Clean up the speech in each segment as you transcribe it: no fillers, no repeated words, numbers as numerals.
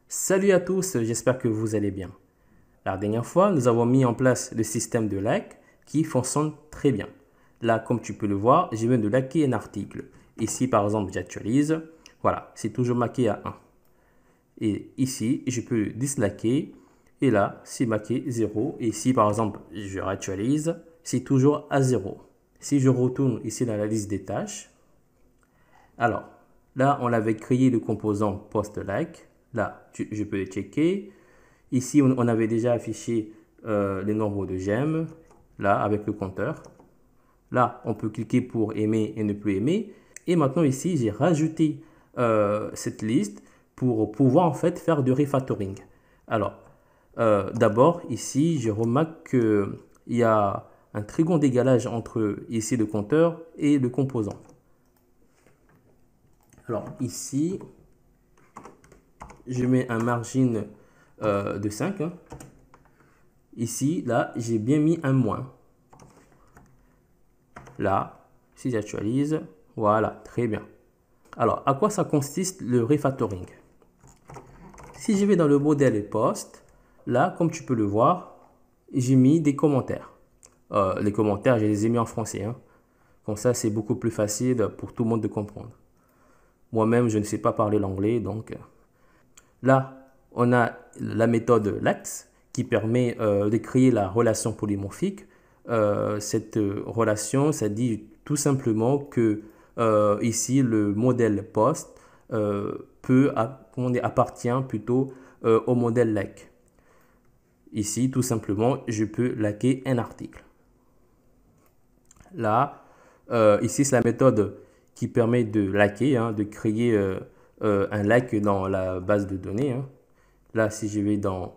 Salut à tous, j'espère que vous allez bien. La dernière fois, nous avons mis en place le système de like qui fonctionne très bien. Là, comme tu peux le voir, je viens de liker un article. Ici, par exemple, j'actualise. Voilà, c'est toujours marqué à 1. Et ici, je peux disliker. Et là, c'est marqué 0. Et ici, par exemple, je réactualise, c'est toujours à 0. Si je retourne ici dans la liste des tâches, alors, là, on avait créé le composant post-like. Là, je peux le checker. Ici, on avait déjà affiché le nombre de j'aime, là, avec le compteur. Là, on peut cliquer pour aimer et ne plus aimer. Et maintenant, ici, j'ai rajouté cette liste pour pouvoir en fait faire du refactoring. Alors, d'abord, ici, je remarque qu'il y a un très grand décalage entre ici le compteur et le composant. Alors, ici, je mets un margin de 5. Hein. Ici, là, j'ai bien mis un moins. Là, si j'actualise, voilà, très bien. Alors, à quoi ça consiste le refactoring? Si je vais dans le modèle post, là, comme tu peux le voir, j'ai mis des commentaires. Les commentaires, je les ai mis en français. Hein. Comme ça, c'est beaucoup plus facile pour tout le monde de comprendre. Moi-même, je ne sais pas parler l'anglais, donc... Là, on a la méthode LAX qui permet de créer la relation polymorphique. Cette relation, ça dit tout simplement que ici, le modèle post appartient plutôt au modèle like. Ici, tout simplement, je peux liker un article. Là, ici, c'est la méthode qui permet de liker, hein, de créer un like dans la base de données. Hein. Là, si je vais dans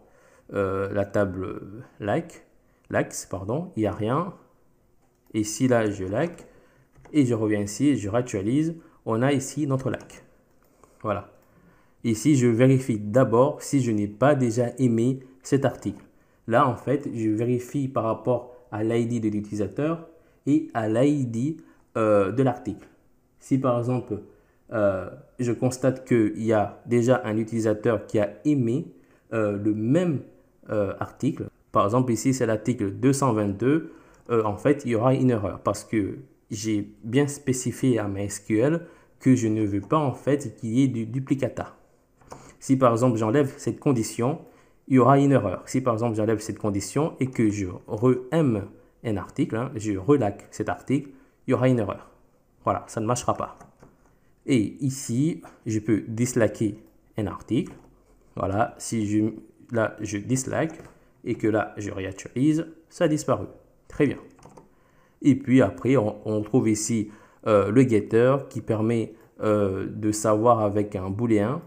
la table likes, pardon, il n'y a rien. Et si là, je like et je reviens ici, je réactualise, on a ici notre like. Voilà. Ici, je vérifie d'abord si je n'ai pas déjà aimé cet article. Là, en fait, je vérifie par rapport à l'ID de l'utilisateur et à l'ID de l'article. Si par exemple, je constate qu'il y a déjà un utilisateur qui a aimé le même article, par exemple ici c'est l'article 222, en fait il y aura une erreur parce que j'ai bien spécifié à ma SQL que je ne veux pas en fait qu'il y ait du duplicata. Si par exemple j'enlève cette condition, il y aura une erreur. Si par exemple j'enlève cette condition et que je re-aime un article, hein, je relike cet article, il y aura une erreur. Voilà, ça ne marchera pas. Et ici, je peux disliker un article. Voilà, si là je dislike et que là je réactualise, ça a disparu. Très bien. Et puis après, on trouve ici le getter qui permet de savoir avec un booléen,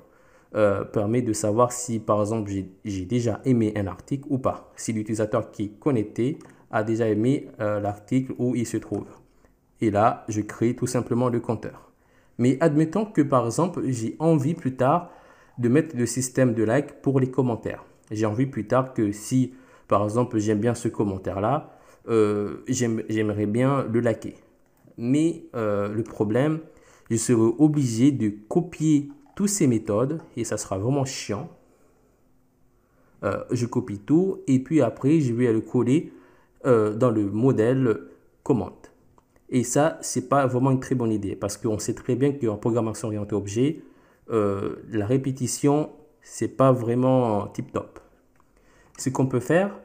permet de savoir si par exemple j'ai déjà aimé un article ou pas. Si l'utilisateur qui est connecté a déjà aimé l'article où il se trouve. Et là, je crée tout simplement le compteur. Mais admettons que par exemple, j'ai envie plus tard de mettre le système de like pour les commentaires. J'ai envie plus tard que si par exemple j'aime bien ce commentaire-là, j'aimerais bien le liker. Mais le problème, je serai obligé de copier toutes ces méthodes et ça sera vraiment chiant. Je copie tout et puis après je vais le coller dans le modèle commande. Et ça, c'est pas vraiment une très bonne idée parce qu'on sait très bien qu'en programmation orientée objet, la répétition, c'est pas vraiment tip-top. Ce qu'on peut faire,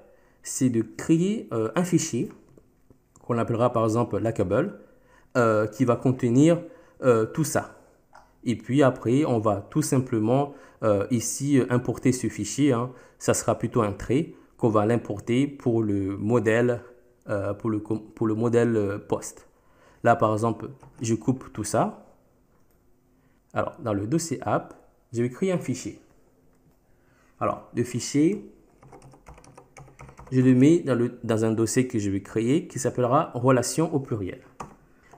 c'est de créer un fichier qu'on appellera par exemple likeable qui va contenir tout ça. Et puis après, on va tout simplement ici importer ce fichier. Hein. Ça sera plutôt un trait qu'on va l'importer pour le modèle, pour le modèle post. Là, par exemple, je coupe tout ça. Alors, dans le dossier app, je vais créer un fichier. Alors, le fichier, je le mets dans un dossier que je vais créer qui s'appellera relation au pluriel.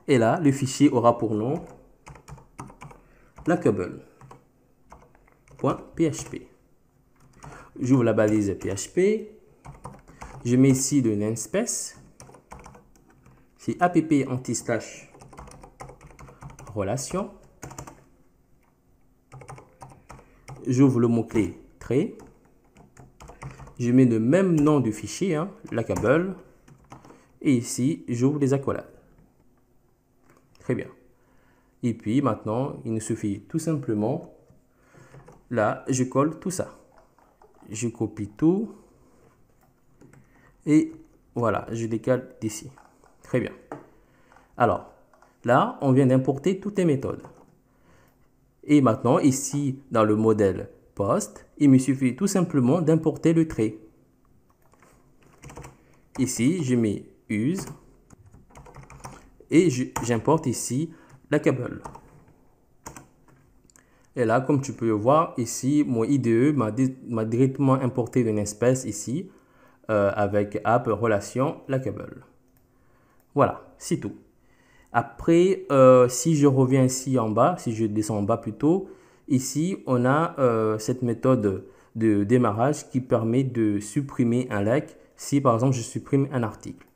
Et là, le fichier aura pour nom likeable.php. J'ouvre la balise PHP. Je mets ici le namespace. C'est app anti-slash relation. J'ouvre le mot-clé trait. Je mets le même nom du fichier, hein, lackable. Et ici, j'ouvre les accolades. Très bien. Et puis maintenant, il nous suffit tout simplement, là, je colle tout ça. Je copie tout. Et voilà, je décale d'ici. Très bien. Alors, là, on vient d'importer toutes les méthodes. Et maintenant, ici, dans le modèle post, il me suffit tout simplement d'importer le trait. Ici, je mets use et j'importe ici lackable. Et là, comme tu peux le voir, ici, mon IDE m'a directement importé une espèce ici avec app relation lackable. Voilà, c'est tout. Après, si je reviens ici en bas, si je descends en bas plutôt, ici, on a cette méthode de démarrage qui permet de supprimer un lac si, par exemple, je supprime un article.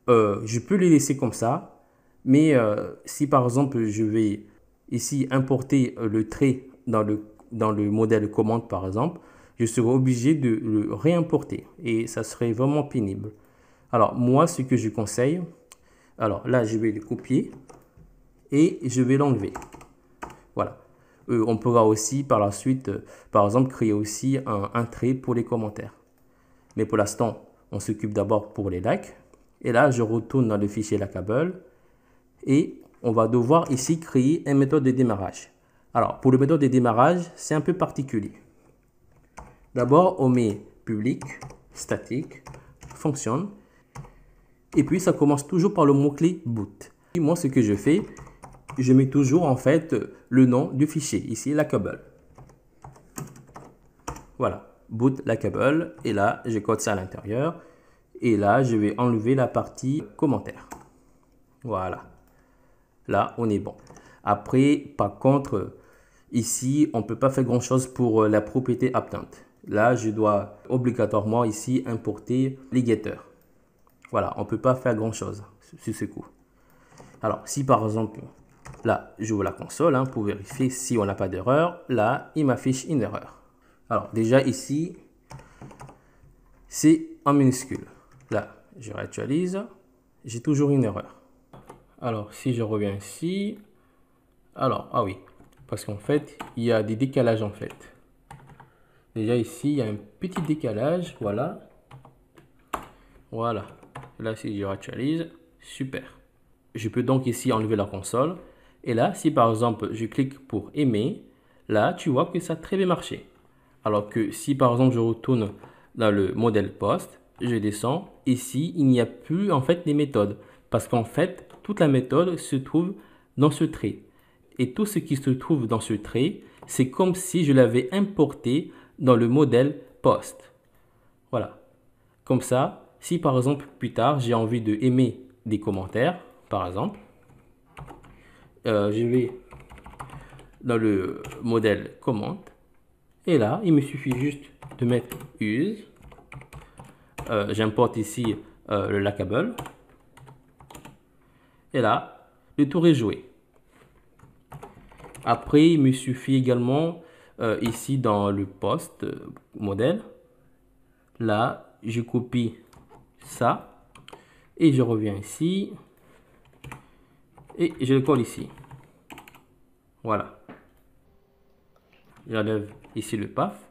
Je peux les laisser comme ça, mais si, par exemple, je vais ici importer le trait dans le modèle commande, par exemple, je serai obligé de le réimporter et ça serait vraiment pénible. Alors, moi, ce que je conseille, alors là, je vais le copier et je vais l'enlever. Voilà. On pourra aussi par la suite, par exemple, créer aussi un trait pour les commentaires. Mais pour l'instant, on s'occupe d'abord pour les likes. Et là, je retourne dans le fichier lackable et on va devoir ici créer une méthode de démarrage. Alors, pour le méthode de démarrage, c'est un peu particulier. D'abord, on met public, statique, fonction. Et puis, ça commence toujours par le mot-clé boot. Et moi, ce que je fais, je mets toujours en fait le nom du fichier, ici, lackable. Voilà, boot lackable. Et là, je code ça à l'intérieur. Et là, je vais enlever la partie commentaire. Voilà. Là, on est bon. Après, par contre, ici, on ne peut pas faire grand-chose pour la propriété append. Là, je dois obligatoirement ici importer les getters. Voilà, on ne peut pas faire grand-chose sur ce coup. Alors, si par exemple, là, j'ouvre la console hein, pour vérifier si on n'a pas d'erreur. Là, il m'affiche une erreur. Alors, déjà ici, c'est en minuscule. Là, je réactualise. J'ai toujours une erreur. Alors, si je reviens ici, alors, ah oui, parce qu'en fait, il y a des décalages en fait. Déjà ici, il y a un petit décalage, voilà. Voilà. Là, si je réactualise, super. Je peux donc ici enlever la console. Et là, si par exemple, je clique pour aimer, là, tu vois que ça a très bien marché. Alors que si par exemple, je retourne dans le modèle post, je descends, ici, il n'y a plus en fait les méthodes. Parce qu'en fait, toute la méthode se trouve dans ce trait. Et tout ce qui se trouve dans ce trait, c'est comme si je l'avais importé dans le modèle post. Voilà. Comme ça, si par exemple plus tard j'ai envie de aimer des commentaires, par exemple, je vais dans le modèle commande et là il me suffit juste de mettre use. J'importe ici le lackable et là le tour est joué. Après il me suffit également ici dans le post modèle, là je copie ça et je reviens ici et je le colle ici. Voilà. J'enlève ici le paf.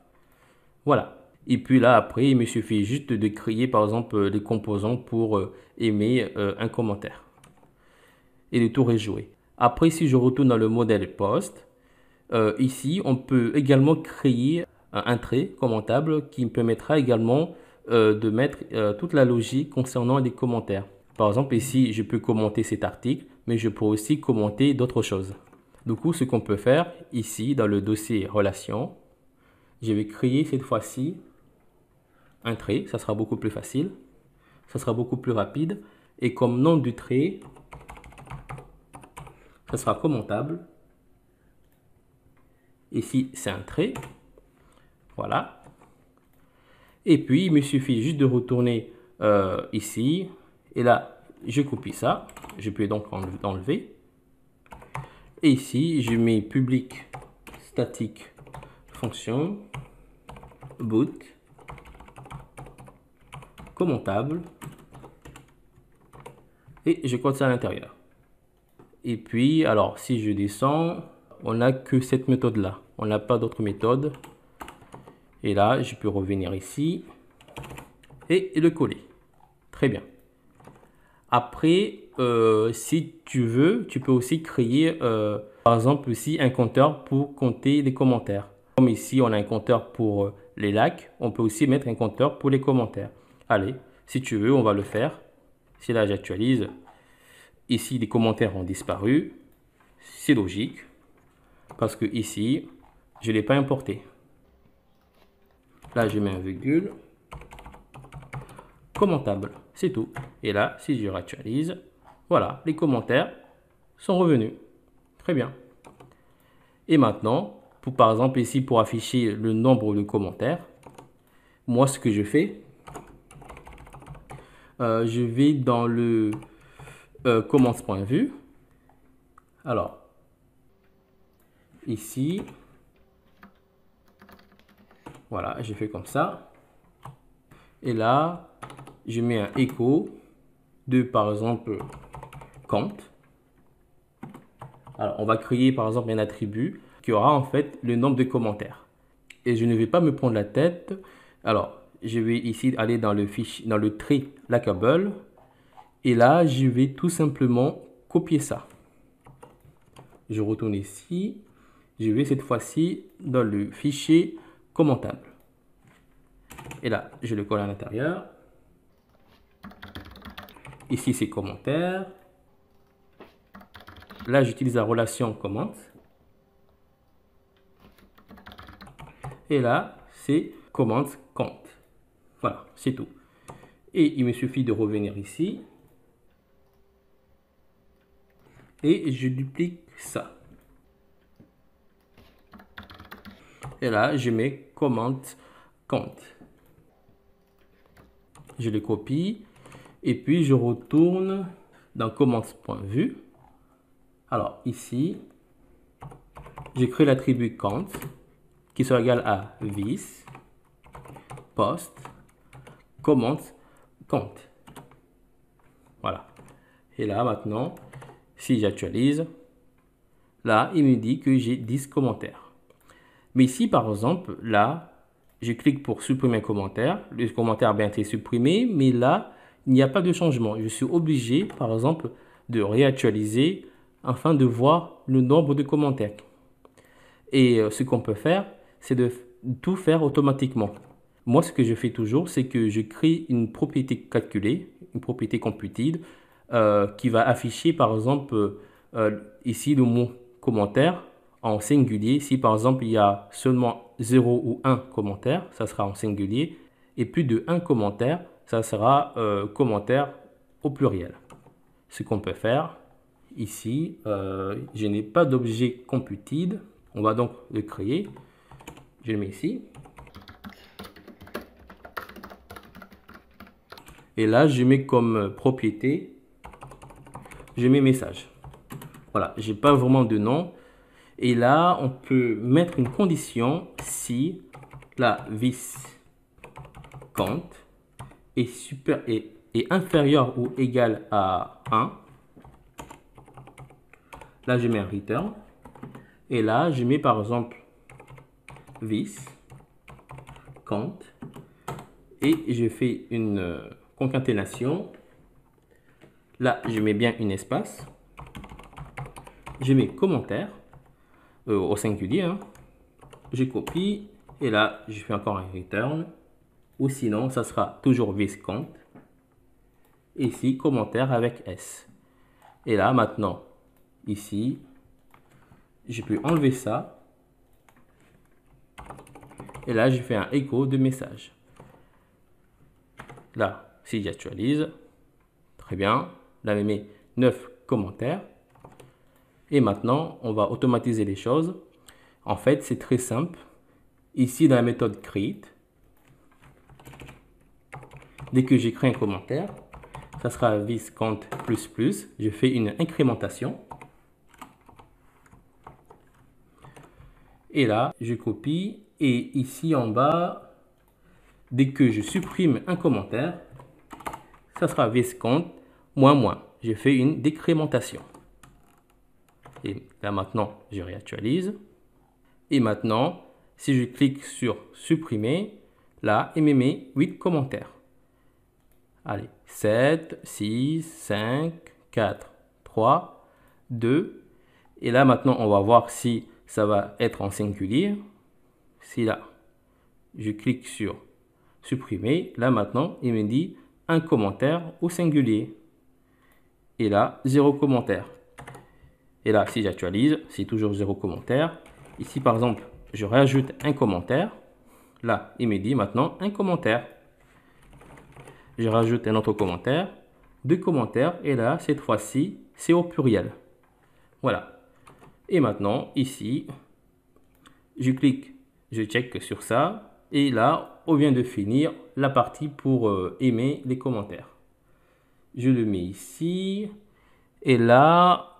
Voilà. Et puis là, après, il me suffit juste de créer, par exemple, les composants pour aimer un commentaire. Et le tour est joué. Après, si je retourne dans le modèle post, ici, on peut également créer un trait commentable qui me permettra également de mettre toute la logique concernant les commentaires. Par exemple, ici, je peux commenter cet article, mais je peux aussi commenter d'autres choses. Du coup, ce qu'on peut faire ici, dans le dossier relations, je vais créer cette fois-ci un trait. Ça sera beaucoup plus facile. Ça sera beaucoup plus rapide. Et comme nom du trait, ça sera commentable. Ici, c'est un trait. Voilà. Et puis, il me suffit juste de retourner ici. Et là, je copie ça. Je peux donc enlever. Et ici, je mets public statique fonction. boot, commentable, et je code ça à l'intérieur. Et puis, alors, si je descends, on n'a que cette méthode-là. On n'a pas d'autre méthode. Et là, je peux revenir ici et le coller. Très bien. Après, si tu veux, tu peux aussi créer, par exemple, ici, un compteur pour compter les commentaires. Comme ici, on a un compteur pour les likes, on peut aussi mettre un compteur pour les commentaires. Allez, si tu veux, on va le faire. Si là, j'actualise, ici, les commentaires ont disparu. C'est logique, parce que ici, je ne l'ai pas importé. Là, je mets un virgule. Commentable, c'est tout. Et là, si je réactualise, voilà, les commentaires sont revenus. Très bien. Et maintenant, par exemple ici, pour afficher le nombre de commentaires, moi, ce que je fais, je vais dans le commence.vue. Alors, ici, voilà, j'ai fait comme ça. Et là, je mets un écho de, par exemple, compte. Alors, on va créer, par exemple, un attribut qui aura en fait le nombre de commentaires. Et je ne vais pas me prendre la tête. Alors, je vais ici aller dans le fichier, dans le trait Likable. Et là, je vais tout simplement copier ça. Je retourne ici. Je vais cette fois-ci dans le fichier commentable. Et là, je le colle à l'intérieur. Ici, c'est commentaire. Là, j'utilise la relation comment. Et là, c'est comment compte. Voilà, c'est tout. Et il me suffit de revenir ici. Et je duplique ça. Et là, je mets comment compte. Je le copie. Et puis, je retourne dans commence.vue. Alors, ici, je crée l'attribut count qui sera égal à this, post, comment, compte. Voilà. Et là, maintenant, si j'actualise, là, il me dit que j'ai 10 commentaires. Mais ici, par exemple, là, je clique pour supprimer un commentaire. Le commentaire a bien été supprimé, mais là, il n'y a pas de changement. Je suis obligé, par exemple, de réactualiser afin de voir le nombre de commentaires. Et ce qu'on peut faire, c'est de tout faire automatiquement. Moi, ce que je fais toujours, c'est que je crée une propriété calculée, une propriété computed, qui va afficher, par exemple, ici le mot commentaire en singulier. Si, par exemple, il y a seulement 0 ou 1 commentaire, ça sera en singulier. Et plus de 1 commentaire, ça sera commentaire au pluriel. Ce qu'on peut faire, ici, je n'ai pas d'objet computed. On va donc le créer. Je le mets ici. Et là, je mets comme propriété, je mets message. Voilà, j'ai pas vraiment de nom. Et là, on peut mettre une condition si la this compte est inférieur ou égal à 1. Là, je mets un return. Et là, je mets par exemple this compte et je fais une concaténation. Là, je mets bien une espace. Je mets commentaire au singulier. Hein. Je copie et là, je fais encore un return. Ou sinon, ça sera toujours this compte. Ici, commentaire avec S. Et là, maintenant, ici, je peux enlever ça. Et là, je fais un écho de message. Là, si j'actualise, très bien. Là, je mets 9 commentaires. Et maintenant, on va automatiser les choses. En fait, c'est très simple. Ici, dans la méthode create, dès que j'écris un commentaire, ça sera this count plus plus. Je fais une incrémentation. Et là, je copie. Et ici en bas, dès que je supprime un commentaire, ça sera viscount moins moins. Je fais une décrémentation. Et là maintenant, je réactualise. Et maintenant, si je clique sur supprimer, là, il me met 8 commentaires. Allez, 7, 6, 5, 4, 3, 2. Et là maintenant, on va voir si ça va être en singulier. Si là, je clique sur supprimer, là maintenant, il me dit un commentaire au singulier. Et là, 0 commentaire. Et là, si j'actualise, c'est toujours 0 commentaire. Ici, par exemple, je rajoute un commentaire. Là, il me dit maintenant un commentaire. Je rajoute un autre commentaire, 2 commentaires. Et là, cette fois-ci, c'est au pluriel. Voilà. Et maintenant, ici, je clique, je check sur ça. Et là, on vient de finir la partie pour aimer les commentaires. Je le mets ici. Et là,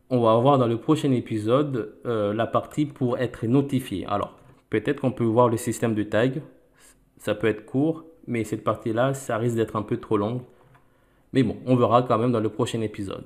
on va voir dans le prochain épisode la partie pour être notifié. Alors, peut-être qu'on peut voir le système de tag. Ça peut être court, mais cette partie-là, ça risque d'être un peu trop longue. Mais bon, on verra quand même dans le prochain épisode.